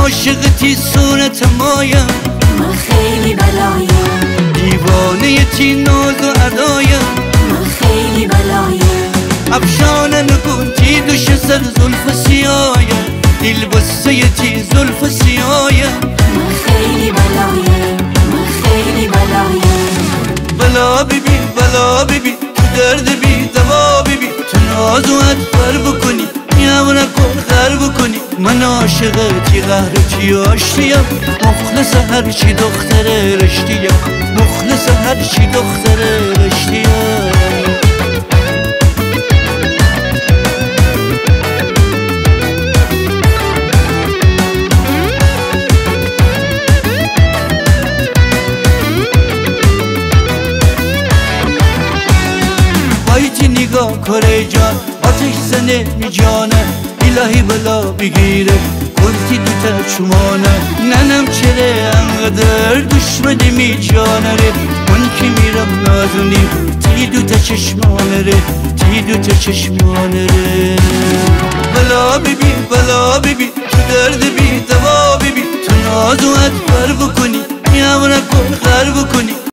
عاشقتی صورت مایم، من خیلی بلایم، دیوانه تی ناز و ادایم، من خیلی بلایم، افشانه نکن تی دوش سر زلف سیایم، دل بسته تی زلف سیایم، من خیلی بلایم، من خیلی بلایم. بلا ببین بلا ببین تو درد بی دوا ببین، تو ناز و ادبر بکنی میام نکن غر بکنی. من عاشقتی قهرتی آشتیم، مخلص هرچی دختر رشتیم، مخلص هرچی دختر رشتیم. بایتی نگاه کره جان آتش زنه می جانه، الهی بلا بگیره گلتی دوتا چمانه. ننم چره انقدر دشمنی می جانه ره، من که میرم نازونی تی دوتا چشمانه ره، تی دوتا چشمانه ره. بلا ببین بلا ببین تو درد بی دوا ببین، تو ناز و ادبر بکنی میام نکن غر بکنی.